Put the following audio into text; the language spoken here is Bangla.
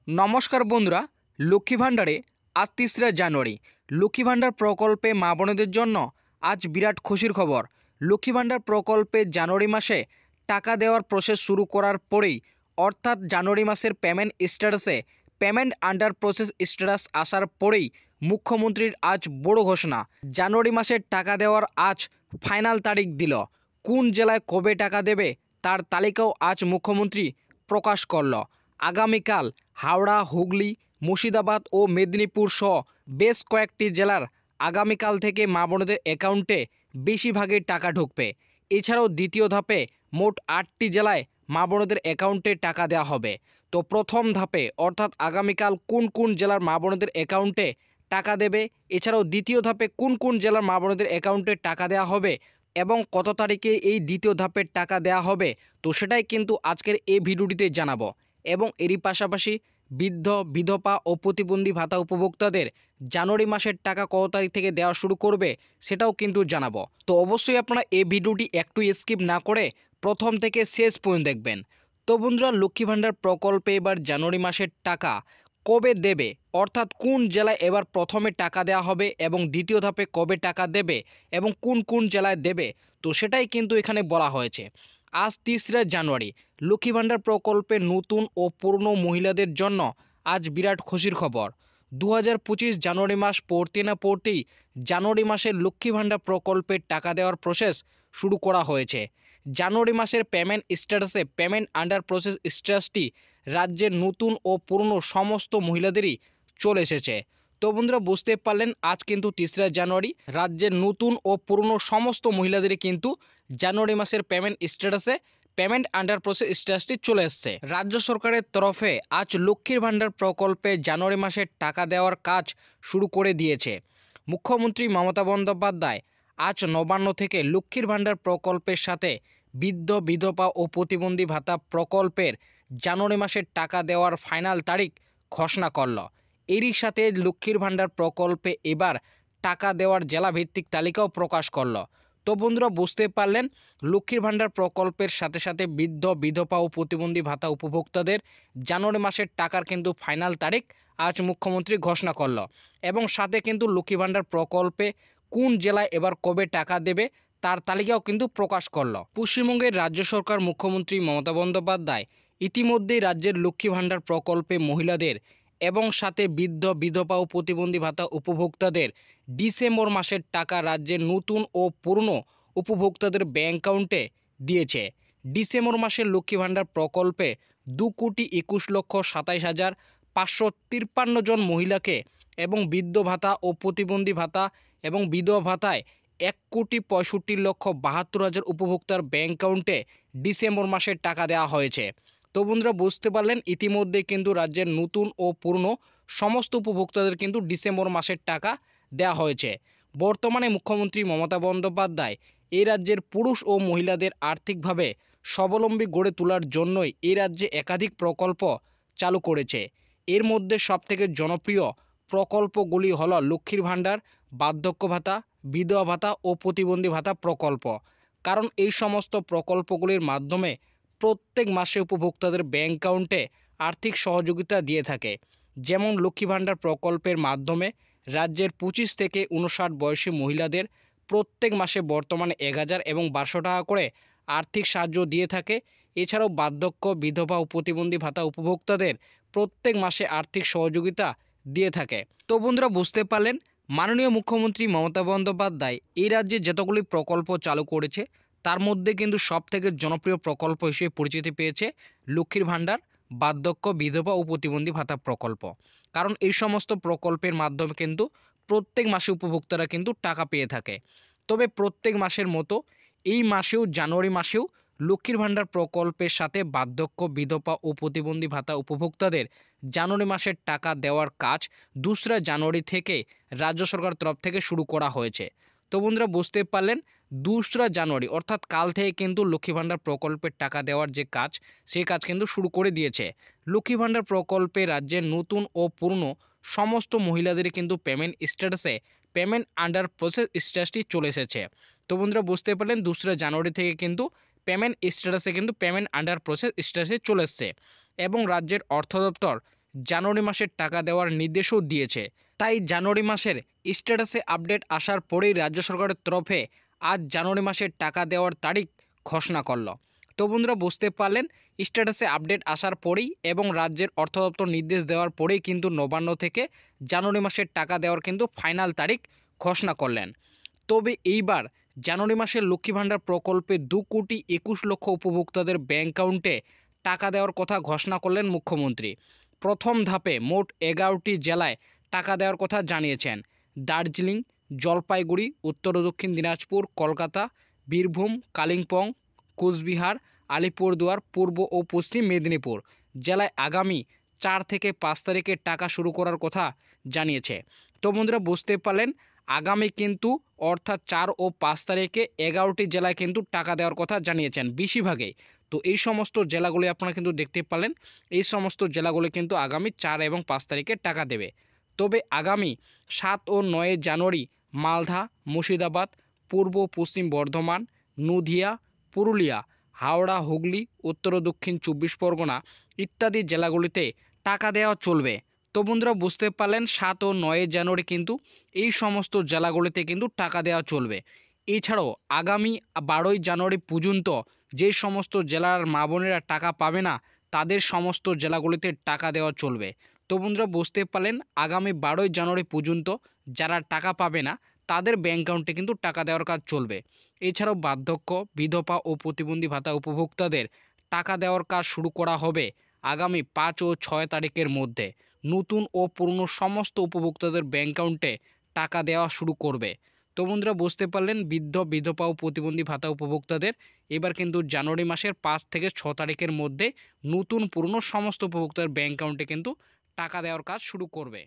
নমস্কার বন্ধুরা, লক্ষ্মী ভাণ্ডারে আজ ৩রা জানুয়ারি লক্ষ্মী ভাণ্ডার প্রকল্পে মা বোনেদের জন্য আজ বিরাট খুশির খবর। লক্ষ্মী ভাণ্ডার প্রকল্পে জানুয়ারি মাসে টাকা দেওয়ার প্রসেস শুরু করার পরেই অর্থাৎ জানুয়ারি মাসের পেমেন্ট স্ট্যাটাসে পেমেন্ট আন্ডার প্রসেস স্ট্যাটাস আসার পরেই মুখ্যমন্ত্রীর আজ বড় ঘোষণা। জানুয়ারি মাসের টাকা দেওয়ার আজ ফাইনাল তারিখ দিল। কোন জেলায় কবে টাকা দেবে তার তালিকাও আজ মুখ্যমন্ত্রী প্রকাশ করল। আগামীকাল হাওড়া, হুগলি, মুর্শিদাবাদ ও মেদিনীপুর সহ বেশ কয়েকটি জেলার আগামীকাল থেকে মা বোনেদের অ্যাকাউন্টে বেশিরভাগের টাকা ঢুকবে। এছাড়াও দ্বিতীয় ধাপে মোট 8টি জেলায় মা বোনেদের অ্যাকাউন্টে টাকা দেওয়া হবে। তো প্রথম ধাপে অর্থাৎ আগামীকাল কোন কোন জেলার মা বোনেদের অ্যাকাউন্টে টাকা দেবে, এছাড়াও দ্বিতীয় ধাপে কোন কোন জেলার মা বোনেদের অ্যাকাউন্টে টাকা দেওয়া হবে এবং কত তারিখে এই দ্বিতীয় ধাপের টাকা দেওয়া হবে, তো সেটাই কিন্তু আজকের এই ভিডিওটিতে জানাবো। এবং এরই পাশাপাশি বৃদ্ধ, বিধবা ও প্রতিবন্ধী ভাতা উপভোক্তাদের জানুয়ারি মাসের টাকা কত তারিখ থেকে দেওয়া শুরু করবে সেটাও কিন্তু জানাবো। তো অবশ্যই আপনারা এই ভিডিওটি একটু স্কিপ না করে প্রথম থেকে শেষ পর্যন্ত দেখবেন। তো বন্ধুরা, লক্ষ্মী ভাণ্ডার প্রকল্পে এবার জানুয়ারি মাসের টাকা কবে দেবে, অর্থাৎ কোন জেলায় এবার প্রথমে টাকা দেওয়া হবে এবং দ্বিতীয় ধাপে কবে টাকা দেবে এবং কোন কোন জেলায় দেবে, তো সেটাই কিন্তু এখানে বলা হয়েছে। আজ ৩রা জানুয়ারি লক্ষ্মী ভাণ্ডার প্রকল্পে নতুন ও পুরনো মহিলাদের জন্য আজ বিরাট খুশির খবর। 2025 জানুয়ারি মাস পড়তে না পড়তেই জানুয়ারি মাসের লক্ষ্মী ভাণ্ডার প্রকল্পের টাকা দেওয়ার প্রসেস শুরু করা হয়েছে। জানুয়ারি মাসের পেমেন্ট স্ট্যাটাসে পেমেন্ট আন্ডার প্রসেস স্ট্যাটাসটি রাজ্যের নতুন ও পুরনো সমস্ত মহিলাদেরই চলে এসেছে। তো বন্ধুরা, বুঝতে পারলেন আজ কিন্তু ৩রা জানুয়ারি রাজ্যের নতুন ও পুরনো সমস্ত মহিলাদেরই কিন্তু জানুয়ারি মাসের পেমেন্ট স্ট্যাটাসে পেমেন্ট আন্ডার প্রসেস স্ট্যাটাসটি চলে এসছে। রাজ্য সরকারের তরফে আজ লক্ষ্মীর ভাণ্ডার প্রকল্পে জানুয়ারি মাসের টাকা দেওয়ার কাজ শুরু করে দিয়েছে। মুখ্যমন্ত্রী মমতা বন্দ্যোপাধ্যায় আজ নবান্ন থেকে লক্ষ্মীর ভাণ্ডার প্রকল্পের সাথে বৃদ্ধ, বিধবা ও প্রতিবন্ধী ভাতা প্রকল্পের জানুয়ারি মাসের টাকা দেওয়ার ফাইনাল তারিখ ঘোষণা করল। এরই সাথে লক্ষ্মীর ভাণ্ডার প্রকল্পে এবার টাকা দেওয়ার জেলাভিত্তিক তালিকাও প্রকাশ করল। তো বন্ধুরা, বুঝতে পারলেন লক্ষ্মীর ভাণ্ডার প্রকল্পের সাথে সাথে বৃদ্ধ, বিধবা ও প্রতিবন্ধী ভাতা উপভোক্তাদের জানুয়ারি মাসের টাকার কিন্তু ফাইনাল তারিখ আজ মুখ্যমন্ত্রী ঘোষণা করল এবং সাথে কিন্তু লক্ষ্মী ভাণ্ডার প্রকল্পে কোন জেলায় এবার কবে টাকা দেবে তার তালিকাও কিন্তু প্রকাশ করল। পশ্চিমবঙ্গের রাজ্য সরকার মুখ্যমন্ত্রী মমতা বন্দ্যোপাধ্যায় ইতিমধ্যেই রাজ্যের লক্ষ্মী ভাণ্ডার প্রকল্পে মহিলাদের এবং সাথে বৃদ্ধ, বিধবা ও প্রতিবন্ধী ভাতা উপভোক্তাদের ডিসেম্বর মাসের টাকা রাজ্যের নতুন ও পুরনো উপভোক্তাদের ব্যাঙ্ক অ্যাকাউন্টে দিয়েছে। ডিসেম্বর মাসের লক্ষ্মী ভাণ্ডার প্রকল্পে 2,21,27,553 জন মহিলাকে এবং বৃদ্ধ ভাতা ও প্রতিবন্ধী ভাতা এবং বিধবা ভাতায় 1,65,72,000 উপভোক্তার ব্যাঙ্ক অ্যাকাউন্টে ডিসেম্বর মাসের টাকা দেওয়া হয়েছে। তো বন্ধুরা, বুঝতে পারলেন ইতিমধ্যে কিন্তু রাজ্যের নতুন ও পুরনো সমস্ত উপভোক্তাদের কিন্তু ডিসেম্বর মাসের টাকা দেওয়া হয়েছে। বর্তমানে মুখ্যমন্ত্রী মমতা বন্দ্যোপাধ্যায় এই রাজ্যের পুরুষ ও মহিলাদের আর্থিকভাবে স্বাবলম্বী গড়ে তোলার জন্যই এই রাজ্যে একাধিক প্রকল্প চালু করেছে। এর মধ্যে সবথেকে জনপ্রিয় প্রকল্পগুলি হলো লক্ষ্মীর ভাণ্ডার, বার্ধক্য ভাতা, বিধবা ভাতা ও প্রতিবন্ধী ভাতা প্রকল্প। কারণ এই সমস্ত প্রকল্পগুলির মাধ্যমে প্রত্যেক মাসে উপভোক্তাদের ব্যাঙ্ক অ্যাকাউন্টে আর্থিক সহযোগিতা দিয়ে থাকে। যেমন লক্ষ্মী ভাণ্ডার প্রকল্পের মাধ্যমে রাজ্যের 25 থেকে 59 বয়সী মহিলাদের প্রত্যেক মাসে বর্তমানে 1000 এবং 1200 টাকা করে আর্থিক সাহায্য দিয়ে থাকে। এছাড়াও বার্ধক্য, বিধবা ও প্রতিবন্ধী ভাতা উপভোক্তাদের প্রত্যেক মাসে আর্থিক সহযোগিতা দিয়ে থাকে। তো বন্ধুরা, বুঝতে পারলেন মাননীয় মুখ্যমন্ত্রী মমতা বন্দ্যোপাধ্যায় এই রাজ্যে যতগুলি প্রকল্প চালু করেছে তার মধ্যে কিন্তু সবথেকে জনপ্রিয় প্রকল্প হিসেবে পরিচিতি পেয়েছে লক্ষ্মীর ভাণ্ডার, বার্ধক্য, বিধবা ও প্রতিবন্ধী ভাতা প্রকল্প। কারণ এই সমস্ত প্রকল্পের মাধ্যমে কিন্তু প্রত্যেক মাসে উপভোক্তারা কিন্তু টাকা পেয়ে থাকে। তবে প্রত্যেক মাসের মতো এই মাসেও জানুয়ারি মাসেও লক্ষ্মীর ভাণ্ডার প্রকল্পের সাথে বার্ধক্য, বিধবা ও প্রতিবন্ধী ভাতা উপভোক্তাদের জানুয়ারি মাসের টাকা দেওয়ার কাজ 2রা জানুয়ারি থেকে রাজ্য সরকার তরফ থেকে শুরু করা হয়েছে। তো বন্ধুরা, বুঝতে পারলেন 2রা জানুয়ারি অর্থাৎ কাল থেকে কিন্তু লক্ষ্মী ভাণ্ডার প্রকল্পের টাকা দেওয়ার যে কাজ সেই কাজ কিন্তু শুরু করে দিয়েছে। লক্ষ্মী ভাণ্ডার প্রকল্পে রাজ্যের নতুন ও পুরনো সমস্ত মহিলাদের কিন্তু পেমেন্ট স্ট্যাটাসে পেমেন্ট আন্ডার প্রসেস স্ট্যাটাসটি চলে এসেছে। তো বন্ধুরা, বুঝতে পারলেন 2রা জানুয়ারি থেকে কিন্তু পেমেন্ট স্ট্যাটাসে কিন্তু পেমেন্ট আন্ডার প্রসেস স্ট্যাটাসে চলে এসছে এবং রাজ্যের অর্থ দপ্তর জানুয়ারি মাসের টাকা দেওয়ার নির্দেশও দিয়েছে। তাই জানুয়ারি মাসের স্ট্যাটাসে আপডেট আসার পরেই রাজ্য সরকারের তরফে আজ জানুয়ারি মাসের টাকা দেওয়ার তারিখ ঘোষণা করল। তো বন্ধুরা বুঝতে পারলেন, স্ট্যাটাসে আপডেট আসার পরেই এবং রাজ্যের অর্থ দপ্তর নির্দেশ দেওয়ার পরেই কিন্তু নবান্ন থেকে জানুয়ারি মাসের টাকা দেওয়ার কিন্তু ফাইনাল তারিখ ঘোষণা করলেন। তবে এইবার জানুয়ারি মাসের লক্ষ্মী ভাণ্ডার প্রকল্পে 2,21,00,000 উপভোক্তাদের ব্যাঙ্ক অ্যাকাউন্টে টাকা দেওয়ার কথা ঘোষণা করলেন মুখ্যমন্ত্রী। প্রথম ধাপে মোট 11টি জেলায় টাকা দেওয়ার কথা জানিয়েছেন। দার্জিলিং, জলপাইগুড়ি, উত্তর ও দক্ষিণ দিনাজপুর, কলকাতা, বীরভূম, কালিম্পং, কোচবিহার, আলিপুরদুয়ার, পূর্ব ও পশ্চিম মেদিনীপুর জেলায় আগামী 4 থেকে 5 তারিখে টাকা শুরু করার কথা জানিয়েছে। তো বন্ধুরা বুঝতে পারলেন, আগামী কিন্তু অর্থাৎ 4 ও 5 তারিখে 11টি জেলায় কিন্তু টাকা দেওয়ার কথা জানিয়েছেন বেশিরভাগই। তো এই সমস্ত জেলাগুলি আপনারা কিন্তু দেখতে পেলেন, এই সমস্ত জেলাগুলি কিন্তু আগামী 4 এবং 5 তারিখে টাকা দেবে। তবে আগামী 7 ও 9 জানুয়ারি মালদা, মুর্শিদাবাদ, পূর্ব পশ্চিম বর্ধমান, নদিয়া, পুরুলিয়া, হাওড়া, হুগলি, উত্তর ও দক্ষিণ 24 পরগনা ইত্যাদি জেলাগুলিতে টাকা দেওয়া চলবে। তো বন্ধুরা বুঝতে পারলেন, 7 ও 9 জানুয়ারি কিন্তু এই সমস্ত জেলাগুলিতে কিন্তু টাকা দেওয়া চলবে। এছাড়াও আগামী 12 জানুয়ারি পর্যন্ত যে সমস্ত জেলার মা বোনেরা টাকা পাবে না, তাদের সমস্ত জেলাগুলিতে টাকা দেওয়া চলবে। তো বন্ধুরা বুঝতে পারলেন, আগামী 12 জানুয়ারি পর্যন্ত যারা টাকা পাবে না তাদের ব্যাঙ্ক অ্যাকাউন্টে কিন্তু টাকা দেওয়ার কাজ চলবে। এছাড়াও বার্ধক্য, বিধবা ও প্রতিবন্ধী ভাতা উপভোক্তাদের টাকা দেওয়ার কাজ শুরু করা হবে আগামী 5 ও 6 তারিখের মধ্যে। নতুন ও পুরনো সমস্ত উপভোক্তাদের ব্যাঙ্ক অ্যাকাউন্টে টাকা দেওয়া শুরু করবে। তো বন্ধুরা বুঝতে পারলেন, বৃদ্ধ, বিধবা ও প্রতিবন্ধী ভাতা উপভোক্তাদের এবার কিন্তু জানুয়ারি মাসের 5 থেকে 6 তারিখের মধ্যে নতুন পুরনো সমস্ত উপভোক্তাদের ব্যাঙ্ক অ্যাকাউন্টে কিন্তু টাকা দেওয়ার কাজ শুরু করবে।